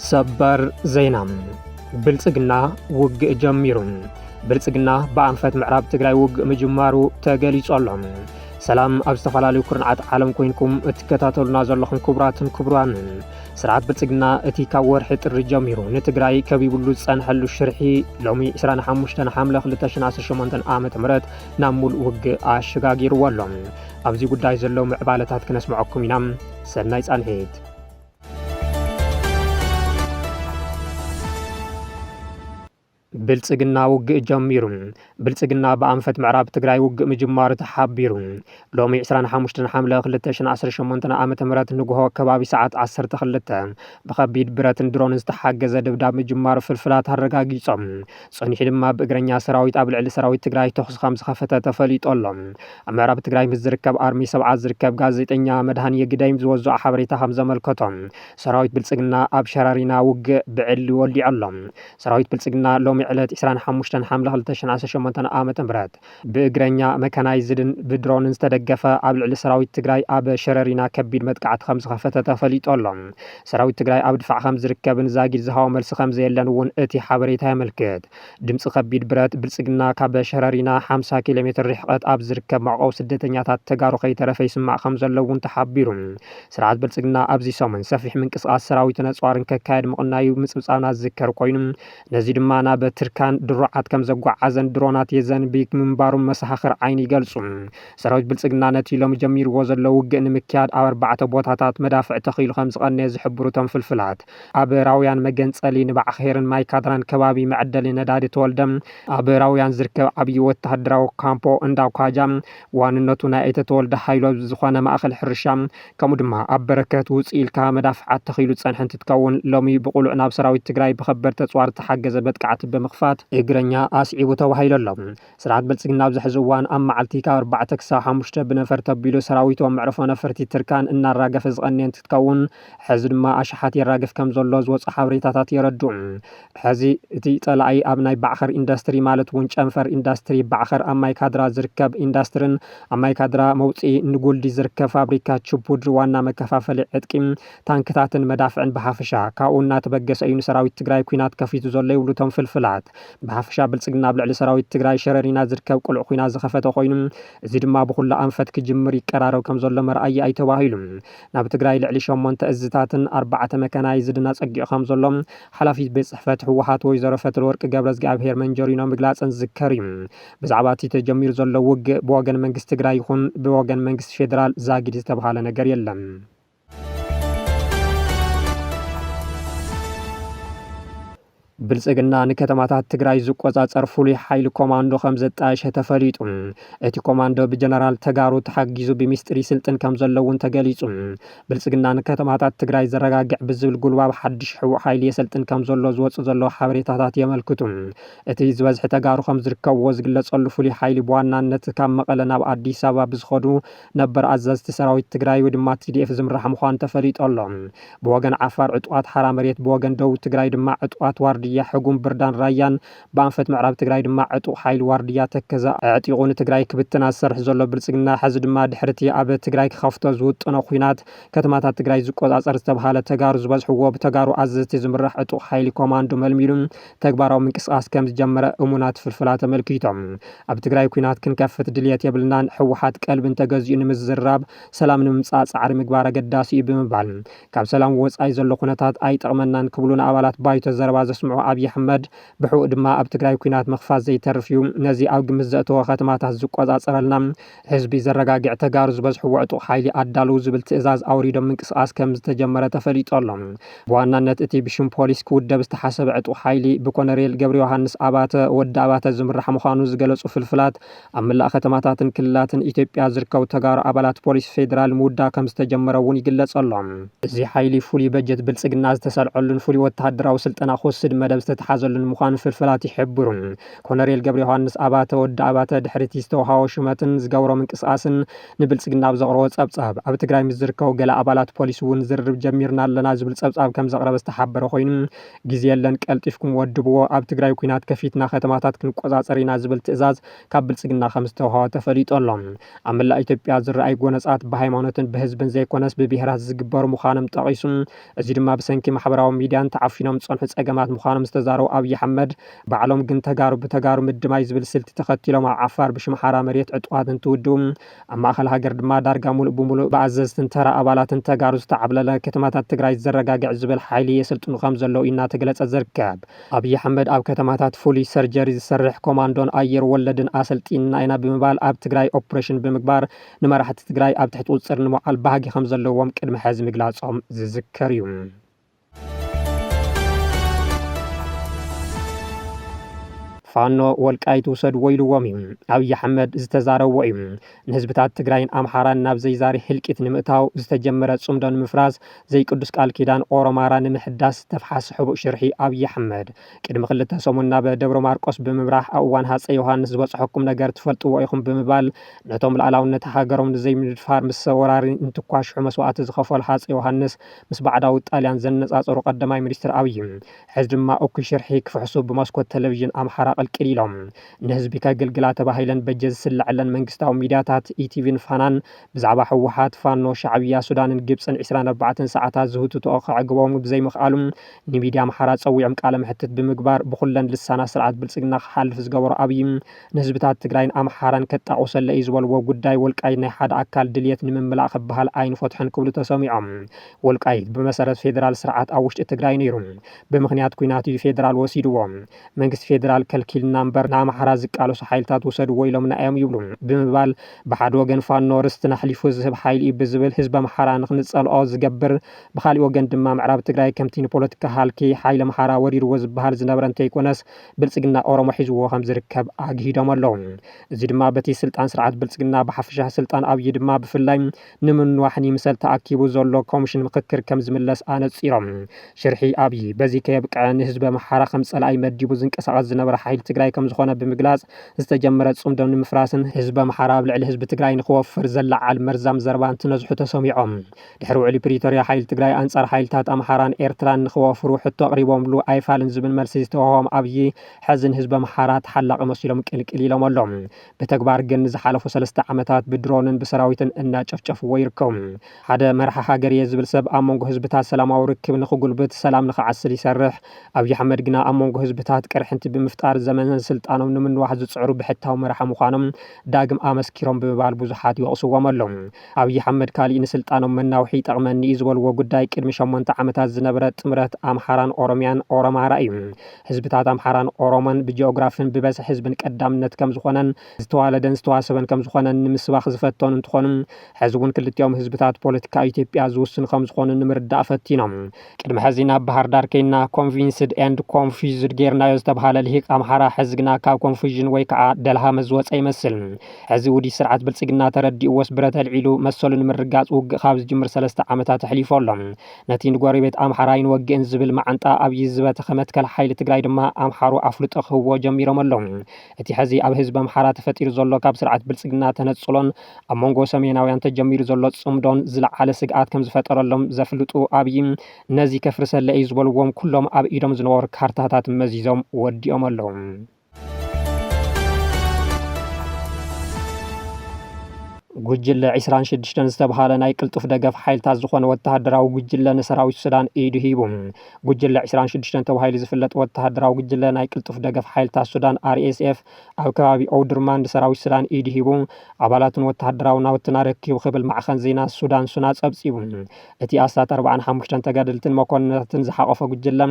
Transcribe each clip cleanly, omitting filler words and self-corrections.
ሰበር ዜና ብልጽግና ውግእ ጀሚሩ ብልጽግና በአንፈት ምዕራብ ትግራይ ውግእ ምጅማሩ ተገሊጿል። ሰላም ኣብ ዝተፈላለዩ ኩርናዓት ዓለም ኮይንኩም እትከታተሉና ዘለኹም ክቡራትን ክቡራን ስርዓት ብልጽግና እቲ ካብ ወርሒ ጥሪ ጀሚሩ ንትግራይ ከቢብሉ ዝጸንሐሉ ሽርሒ ሎሚ 25 ሓምለ 2018 ዓ.ም ናብ ሙሉእ ውግእ ኣሸጋጊርዎ ኣሎ። ኣብዚ ጉዳይ ዘለዉ ምዕባለታት ክነስምዐኩም ኢና። ሰናይ ጻንሒት። ብልጽግና ውግእ ጀሚሩ ብልጽግና በአንፈት ምዕራብ ትግራይ ውግእ ምጅማሩ ተሓቢሩ ሎሚ 25 ሓምለ 2018 ዓ.ም ንግሆ ከባቢ ሰዓት 12 ብከቢድ ብረትን ድሮንን ዝተሓገዘ ድብዳብ ምጅማሩ ፍልፍላት ኣረጋጊጾም ጸኒሑ ድማ ብእግረኛ ሰራዊት ኣብ ልዕሊ ሰራዊት ትግራይ ተኹስ ከም ዝኸፈተ ተፈሊጡ ኣሎ። ኣብ ምዕራብ ትግራይ ምስ ዝርከብ ኣርሚ 70 ዝርከብ ጋዜጠኛ መድሃን የግዳይም ዝወዝኦ ሓበሬታ ከም ዘመልከቶም ሰራዊት ብልጽግና ኣብ ሸራሪና ውግእ ብዕሊ ወሊዑ ኣሎ። ሰራዊት ብልጽግና ሎሚ ዕለት 25 ሓምለ 2018 ዓ.ም ብእግረኛ መካናይዝድን ብድሮንን ዝተደገፈ ኣብ ልዕሊ ሰራዊት ትግራይ ኣብ ሸረሪና ከቢድ መጥቃዕቲ ከም ዝኸፈተ ተፈሊጡ ኣሎ። ሰራዊት ትግራይ ኣብ ድፋዕ ከም ዝርከብን ዛጊድ ዝሃቦ መልሲ ከም ዘየለን እውን እቲ ሓበሬታ የመልክት። ድምፂ ከቢድ ብረት ብልጽግና ካብ ሸረሪና 50 ኪሎ ሜትር ርሕቀት ኣብ ዝርከብ መዕቆብ ስደተኛታት ተጋሩ ከይተረፈ ይስማዕ ከም ዘሎ እውን ተሓቢሩ ስርዓት ብልጽግና ኣብዚ ሰሙን ሰፊሕ ምንቅስቃስ ሰራዊት ነጽዋርን ከካየድ ምቕናዩ ምጽብጻብና ዝዝከር ኮይኑ ነዚ ድማ ናብ ትርካን ድሮዓት ከም ዘጓዓዘን ድሮናት የዘንቢክ ምንባሩ መሰኻኽር ዓይኒ ይገልጹ። ሰራዊት ብልጽግና ነቲ ሎሚ ጀሚርዎ ዘሎ ውግእ ንምክያድ ኣብ 4 ቦታታት መዳፍዕ ተኺሉ ከም ዝቐነየ ዝሕብሩ ቶም ፍልፍላት ኣብ ራውያን መገንጸሊ ንባዕኼርን ማይካድራን ከባቢ መዕደሊ ነዳዲ ተወልደም ኣብ ራውያን ዝርከብ ዓብዪ ወተሃደራዊ ካምፖ እንዳኳጃ ዋንነቱ ናይ እተተወልደ ሃይሎ ዝኾነ ማእኸል ሕርሻ ከምኡ ድማ ኣብ በረከት ውፅእ ኢልካ መዳፍዓት ተኺሉ ጸንሐ እንትትከውን ሎሚ ብቑሉዕ ናብ ሰራዊት ትግራይ ብኸበድቲ ተጽዋር ተሓገዘ መጥቃዕቲ ብምኽፋት እግረኛ ኣስዒቡ ተባሂሉ ኣሎ። ስርዓት ብልጽግና ኣብዚ ሕዚ እዋን ኣብ መዓልቲ ካብ 4 ክሳብ 5 ብነፈር ተቢሉ ሰራዊቶም መዕርፎ ነፈርቲ ትርካን እናራገፈ ዝቐንየ እንትትከውን ሕዚ ድማ ኣሽሓት የራግፍ ከም ዘሎ ዝወፁ ሓበሬታታት የረድኡ። ሕዚ እቲ ጸላኢ ኣብ ናይ ባዕኸር ኢንዱስትሪ ማለት እውን ጨንፈር ኢንዱስትሪ ባዕኸር ኣብ ማይካድራ ዝርከብ ኢንዱስትሪን ኣብ ማይካድራ መውፅኢ ንጉልዲ ዝርከብ ፋብሪካ ችፑድ ዋና መከፋፈሊ ዕጥቂ ታንክታትን መዳፍዕን ብሓፈሻ ካብኡ እናተበገሰ እዩ ንሰራዊት ትግራይ ኩናት ከፊቱ ዘሎ ይብሉ ቶም ፍልፍላት። ብሓፈሻ ብልጽግና ኣብ ልዕሊ ሰራዊት ትግራይ ሸረሪና ዝርከብ ቁልዕ ኩናት ዝኸፈተ ኮይኑ እዚ ድማ ብኩሉ ኣንፈት ክጅምር ይቀራረብ ከም ዘሎ መርኣይ ኣይተባሂሉ። ናብ ትግራይ ልዕሊ 8 እዝታትን 4 መካናይዝድን ኣጸጊዑ ከም ዘሎ ሓላፊት ቤት ጽሕፈት ህወሓት ወይዘሮ ፈትለወርቅ ገብረእግዚኣብሄር መንጀሪኖ ምግላጽን ዝዝከር እዩ። ብዛዕባ እቲ ተጀሚሩ ዘሎ ውግእ ብወገን መንግስቲ ትግራይ ይኹን ብወገን መንግስቲ ፌደራል ዛጊድ ዝተባሃለ ነገር የለን። ብልጽግና ንከተማታት ትግራይ ዝቆጻጸር ፍሉይ ሓይሊ ኮማንዶ ከም ዘጣየሸ ተፈሊጡ እቲ ኮማንዶ ብጀነራል ተጋሩ ተሓጊዙ ብምስጢር ይስልጥን ከም ዘሎ እውን ተገሊጹ። ብልጽግና ንከተማታት ትግራይ ዘረጋግዕ ብዝብል ጉልባብ ሓድሽ ሕቡእ ሓይሊ የሰልጥን ከም ዘሎ ዝወፁ ዘለዉ ሓበሬታታት የመልክቱ። እቲ ዝበዝሒ ተጋሩ ከም ዝርከብዎ ዝግለጸሉ ፍሉይ ሓይሊ ብዋናነት ካብ መቐለ ናብ ኣዲስ ኣበባ ብዝኸዱ ነበር ኣዘዝቲ ሰራዊት ትግራይ ወይ ድማ TDF ዝምራሕ ምዃኑ ተፈሊጡ ኣሎ። ብወገን ዓፋር ዕጡቓት ሓራ መሬት ብወገን ደቡብ ትግራይ ድማ ዕጡቓት ዋርድያ ሕጉም ብርዳን ራያን በአንፈት ምዕራብ ትግራይ ድማ ዕጡቕ ሓይሊ ዋርድያ ተከዛ ዕጢቑ ንትግራይ ክብትና ዝሰርሕ ዘሎ ብልጽግና ሕዚ ድማ ድሕርቲ ኣብ ትግራይ ክኸፍቶ ዝውጥኖ ኩናት ከተማታት ትግራይ ዝቆጻጸር ዝተባሃለ ተጋሩ ዝበዝሕዎ ብተጋሩ ኣዘዝቲ ዝምራሕ ዕጡቕ ሓይሊ ኮማንዶ መልሚሉ ተግባራዊ ምንቅስቃስ ከም ዝጀመረ እሙናት ፍልፍላት ተመልኪቶም። ኣብ ትግራይ ኩናት ክንከፍት ድልየት የብልናን ሕወሓት ቀልብን ተገዚኡ ንምዝራብ ሰላም ንምምጻእ ጻዕሪ ምግባር ኣገዳሲ እዩ ብምባል ካብ ሰላም ወጻኢ ዘሎ ኩነታት ኣይጠቕመናን ክብሉ ንኣባላት ባይቶ ዘረባ ዘስምዑ ኣብይ ኣሕመድ ብሕቡእ ድማ ኣብ ትግራይ ኩናት መኽፋት ዘይተርፍ እዩ ነዚ ኣብ ግምት ዘእተወ ከተማታት ዝቆጻጸረልና ህዝቢ ዘረጋግዕ ተጋሩ ዝበዝሕዎ ዕጡቕ ሓይሊ ኣዳልው ዝብል ትእዛዝ ኣውሪዶም ምንቅስቃስ ከም ዝተጀመረ ተፈሊጡ ኣሎ። ብዋናነት እቲ ብሽም ፖሊስ ክውደብ ዝተሓሰበ ዕጡቕ ሓይሊ ብኮነሬል ገብረ ዮሃንስ ኣባተ ወዲ ኣባተ ዝምራሕ ምዃኑ ዝገለጹ ፍልፍላት ኣብ መላእ ከተማታትን ክልላትን ኢትዮጵያ ዝርከቡ ተጋሩ ኣባላት ፖሊስ ፌደራል ምውዳብ ከም ዝተጀመረ እውን ይግለጽ ኣሎ። እዚ ሓይሊ ፍሉይ በጀት ብልጽግና ዝተሰልዐሉን ፍሉይ ወተሃደራዊ ስልጠና ክወስድ መደብ ዝተተሓዘሉን ምዃኑ ፍልፍላት ይሕብሩ። ኮሎኔል ገብረ ዮሃንስ ኣባተ ወዲ ኣባተ ድሕሪት ዝተውሃቦ ሽመትን ዝገብሮ ምንቅስቃስን ንብልጽግና ብዘቕረቦ ጸብጻብ ኣብ ትግራይ ምስ ዝርከቡ ገለ ኣባላት ፖሊስ እውን ዝርርብ ጀሚርና ኣለና ዝብል ጸብጻብ ከም ዘቕረበ ዝተሓበረ ኮይኑ ግዜ የለን ቀልጢፍኩም ወድብዎ ኣብ ትግራይ ኩናት ከፊትና ከተማታት ክንቆጻጸር ኢና ዝብል ትእዛዝ ካብ ብልጽግና ከም ዝተውሃቦ ተፈሊጡ ኣሎ። ኣብ መላእ ኢትዮጵያ ዝረኣዩ ጎነጻት ብሃይማኖትን ብህዝብን ዘይኮነስ ብብሄራት ዝግበሩ ምዃኖም ጠቒሱ እዚ ድማ ብሰንኪ ማሕበራዊ ሚድያን ተዓፊኖም ዝጸንሑ ጸገማት ምዃኖም ዝተዛረቡ ኣብይ ኣሕመድ ባዕሎም ግን ተጋሩ ብተጋሩ ምድማይ ዝብል ስልቲ ተኸቲሎም ኣብ ዓፋር ብሽምሓራ መሬት ዕጡዋት እንትውድቡ ኣብ ማእኸል ሃገር ድማ ዳርጋ ሙሉእ ብሙሉእ ብኣዘዝትን ተራ ኣባላትን ተጋሩ ዝተዓብለለ ከተማታት ትግራይ ዘረጋግዕ ዝብል ሓይሊ የስልጥኑ ከም ዘለዉ እናተገለጸ ዝርከብ። ኣብይ ኣሕመድ ኣብ ከተማታት ፍሉይ ሰርጀሪ ዝሰርሕ ኮማንዶን ኣየር ወለድን ኣሰልጢንና ኢና ብምባል ኣብ ትግራይ ኦፕሬሽን ብምግባር ንመራሕቲ ትግራይ ኣብ ትሕቲ ቁፅር ንምውዓል ባህጊ ከም ዘለዎም ቅድሚ ሕዚ ምግላጾም ዝዝከር እዩ። ፋኖ ወልቃይት ውሰድዎ ኢልዎም እዩ። ኣብይ ኣሕመድ ዝተዛረብዎ እዩ። ንህዝብታት ትግራይን ኣምሓራን ናብ ዘይዛሪ ህልቂት ንምእታው ዝተጀመረ ጽምዶ ንምፍራስ ዘይቅዱስ ቃል ኪዳን ኦሮማራ ንምሕዳስ ተፍሓስ ሕቡእ ሽርሒ ኣብይ ኣሕመድ ቅድሚ 2 ሰሙን ናብ ደብረ ማርቆስ ብምብራህ ኣብ እዋን ሃፀይ ዮሃንስ ዝበፅሐኩም ነገር ትፈልጥዎ ኢኹም ብምባል ነቶም ሉዓላውነት ሃገሮም ንዘይምድፋር ምስ ወራሪ እንትኳሽሑ መስዋዕቲ ዝኸፈሉ ሃፀይ ዮሃንስ ምስ ባዕዳዊ ጣልያን ዘነጻጸሩ ቀዳማይ ሚኒስትር ኣብይ ሕዚ ድማ እኩይ ሽርሒ ክፍሕሱ ብመስኮት ቴሌቪዥን ኣምሓራ ቅልቅል ኢሎም ንህዝቢ ከገልግላ ተባሂለን በጀ ዝስልዕለን መንግስታዊ ሚድያታት ኢቲቪን ፋናን ብዛዕባ ህወሓት ፋኖ ሻዕብያ ሱዳንን ግብፅን 24 ሰዓታት ዝህትትኦ ከዕግቦም ብዘይምኽኣሉ ንሚድያ ኣምሓራ ፀዊዖም ቃለ ምሕትት ብምግባር ብኩለን ልሳናት ስርዓት ብልጽግና ክሓልፍ ዝገበሩ ኣብይ ንህዝብታት ትግራይን ኣምሓራን ከጣቑሰለ እዩ ዝበልዎ ጉዳይ ወልቃይት ናይ ሓደ ኣካል ድልየት ንምምላእ ክበሃል ኣይንፈትሑን ክብሉ ተሰሚዖም። ወልቃይት ብመሰረት ፌደራል ስርዓት ኣብ ውሽጢ ትግራይ ነይሩ። ብምክንያት ኩናት እዩ ፌደራል ወሲድዎ። መንግስቲ ፌደራል ከልኪልና እምበር ንኣምሓራ ዝቃለሱ ሓይልታት ውሰድዎ ኢሎምና እዮም ይብሉ ብምባል ብሓደ ወገን ፋኖ ርስትን ኣሕሊፉ ዝህብ ሓይሊ እዩ ብዝብል ህዝቢ ኣምሓራ ንክንጸልኦ ዝገብር ብካሊእ ወገን ድማ ምዕራብ ትግራይ ከምቲ ንፖለቲካ ሃልኪ ሓይሊ ኣምሓራ ወሪድዎ ዝበሃል ዝነበረ እንተይኮነስ ብልጽግና ኦሮሞ ሒዝዎ ከም ዝርከብ ኣግሂዶም ኣለዉ። እዚ ድማ በቲ ስልጣን ስርዓት ብልጽግና ብሓፈሻ ስልጣን ኣብይ ድማ ብፍላይ ንምንዋሕኒ ምሰል ተኣኪቡ ዘሎ ኮሚሽን ምክክር ከም ዝምለስ ኣነጺሮም ሽርሒ ኣብይ በዚ ከየብቅዐ ንህዝቢ ኣምሓራ ከም ጸላኢ መዲቡ ዝንቀሳቐስ ዝነበረ ሓይሊ ትግራይ ከም ዝኾነ ብምግላጽ ዝተጀመረ ጽምዶ ንምፍራስን ህዝቢ ኣምሓራ ኣብ ልዕሊ ህዝቢ ትግራይ ንክወፍር ዘለዓል መርዛም ዘረባ እንትነዝሑ ተሰሚዖም። ድሕሪ ውዕሊ ፕሪቶርያ ሓይሊ ትግራይ ኣንጻር ሓይልታት ኣምሓራን ኤርትራን ንክወፍሩ ሕቶ ኣቕሪቦምሉ ኣይፋልን ዝብል መልሲ ዝተዋህቦም ኣብይ ሕዝን ህዝቢ ኣምሓራ ተሓላቒ መሲሎም ቅልቅል ኢሎም ኣሎም። ብተግባር ግን ዝሓለፉ 3 ዓመታት ብድሮንን ብሰራዊትን እናጨፍጨፍዎ ይርከቡ። ሓደ መራሒ ሃገር እየ ዝብል ሰብ ኣብ መንጎ ህዝብታት ሰላማዊ ርክብ ንክጉልብት ሰላም ንክዓስል ይሰርሕ። ኣብይ ኣሕመድ ግና ኣብ መንጎ ህዝብታት ቅርሕንቲ ብምፍጣር ዘመነ ስልጣኖም ንምንዋሕ ዝጽዕሩ ብሕታዊ መራሒ ምዃኖም ዳግም ኣመስኪሮም ብምባል ብዙሓት ይወቕስዎም ኣለዉ። ኣብይ ኣሕመድ ካሊእ ንስልጣኖም መናውሒ ይጠቕመኒ እዩ ዝበልዎ ጉዳይ ቅድሚ 8 ዓመታት ዝነበረ ጥምረት ኣምሓራን ኦሮምያን ኦሮማራ እዩ። ህዝብታት ኣምሓራን ኦሮሞን ብጂኦግራፊን ብበዝሒ ህዝብን ቀዳምነት ከም ዝኾነን ዝተዋለደን ዝተዋሰበን ከም ዝኾነን ንምስባኽ ዝፈተኑ እንትኾኑ ሕዚ እውን ክልቲኦም ህዝብታት ፖለቲካ ኢትዮጵያ ዝውስኑ ከም ዝኾኑ ንምርዳእ ፈቲኖም ቅድሚ ሕዚ ናብ ባህር ዳር ከይና ኮንቪንስድ ኤንድ ኮንፊውዝድ ጌርናዮ ዝተባሃለ ልሂቅ ኣምሓራ ሕዚ ግና ካብ ኮንፊዥን ወይ ከዓ ደልሃመ ዝወፀ ይመስል። ሕዚ ውዲ ስርዓት ብልጽግና ተረዲእዎስ ብረት ኣልዒሉ መሰሉ ንምርጋጽ ውግእ ካብ ዝጅምር 3 ዓመታት ኣሕሊፉ ኣሎ። ነቲ ንጎረቤት ኣምሓራ ይንወግእን ዝብል ማዓንጣ ኣብይ ዝበተኸ መትከል ሓይሊ ትግራይ ድማ ኣምሓሩ ኣፍልጦ ክህብዎ ጀሚሮም ኣለዉ። እቲ ሕዚ ኣብ ህዝቢ ኣምሓራ ተፈጢሩ ዘሎ ካብ ስርዓት ብልጽግና ተነጽሎን ኣብ መንጎ ሰሜናውያን ተጀሚሩ ዘሎ ጽምዶን ዝለዓለ ስግኣት ከም ዝፈጠረሎም ዘፍልጡ ኣብይ ነዚ ከፍርሰለ እዩ ዝበልዎም ኩሎም ኣብ ኢዶም ዝነበሩ ካርታታት መዚዞም ወዲኦም ኣለዉ። ጉጅለ 26 ዝተባሃለ ናይ ቅልጡፍ ደገፍ ሓይልታት ዝኾነ ወተሃደራዊ ጉጅለ ንሰራዊት ሱዳን ኢዱ ሂቡ። ጉጅለ 26 ተባሂሉ ዝፍለጥ ወተሃደራዊ ጉጅለ ናይ ቅልጡፍ ደገፍ ሓይልታት ሱዳን RSF ኣብ ከባቢ ኦውድርማን ንሰራዊት ሱዳን ኢዱ ሂቡ ኣባላቱን ወተሃደራዊ ናውትና ረኪቡ ክብል ማዕኸን ዜና ሱዳን ሱና ጸብጺቡ። እቲ ኣስታት 45 ተጋደልትን መኮንናትን ዝሓቆፈ ጉጅለ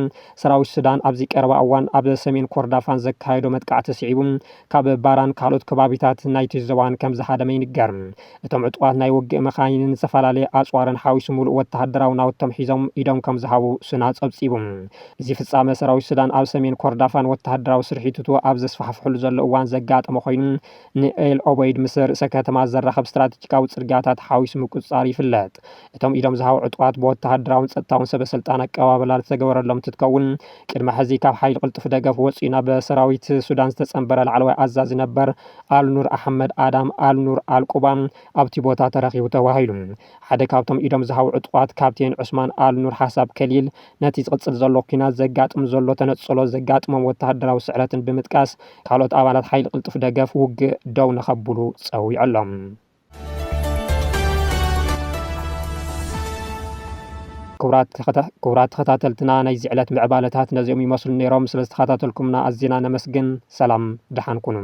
ሰራዊት ሱዳን ኣብዚ ቀረባ እዋን ኣብ ሰሜን ኮርዳፋን ዘካየዶ መጥቃዕቲ ስዒቡ ካብ ባራን ካልኦት ከባቢታት ናይቲ ዞባን ከም ዝሃደመ ይንገር። እቶም ዕጡቃት ናይ ውግእ መኻይንን ዝተፈላለየ ኣጽዋርን ሓዊሱ ሙሉእ ወተሃደራዊ ናውቶም ሒዞም ኢዶም ከም ዝሃቡ ሱና ጸብጺቡ እዚ ፍጻመ ሰራዊት ሱዳን ኣብ ሰሜን ኮርዳፋን ወተሃደራዊ ስርሒቱ ኣብ ዘስፋሕፍሕሉ ዘሎ እዋን ዘጋጠመ ኮይኑ ንኤል ኦበይድ ምስ ርእሰ ከተማ ዘራኸብ ስትራቴጂካዊ ጽርግያታት ሓዊሱ ምቁጽጻር ይፍለጥ እቶም ኢዶም ዝሃቡ ዕጡቃት ብወተሃደራውን ጸጥታውን ሰበስልጣን ኣቀባብላ ዝተገበረሎም ትትከውን ቅድመ ሕዚ ካብ ሓይሊ ቅልጡፍ ደገፍ ወፂኡና በሰራዊት ሱዳን ዝተጸንበረ ላዕለዋይ ኣዛዚ ነበር አልኑር ኣሕመድ ኣዳም አልኑር አልቁባም ኣብቲ ቦታ ተረኺቡ ተባሂሉ ሓደ ካብቶም ኢዶም ዝሃቡ ዕጡቃት ካፕቴን ዑስማን አልኑር ሓሳብ ከሊል ነቲ ዝቕጽል ዘሎ ኩናት ዘጋጥም ዘሎ ተነጽሎ ዘጋጥሞም ወተሃደራዊ ስዕረትን ብምጥቃስ ካልኦት ኣባላት ሓይሊ ቅልጡፍ ደገፍ ውግእ ደው ንኸብሉ ጸዊዖሎም ክቡራት ተኸታተልትና ናይዚ ዕለት ምዕባለታት ነዚኦም ይመስሉ ነይሮም ስለ ዝተኸታተልኩምና ኣዝና ነመስግን ሰላም ድሓን ኩኑ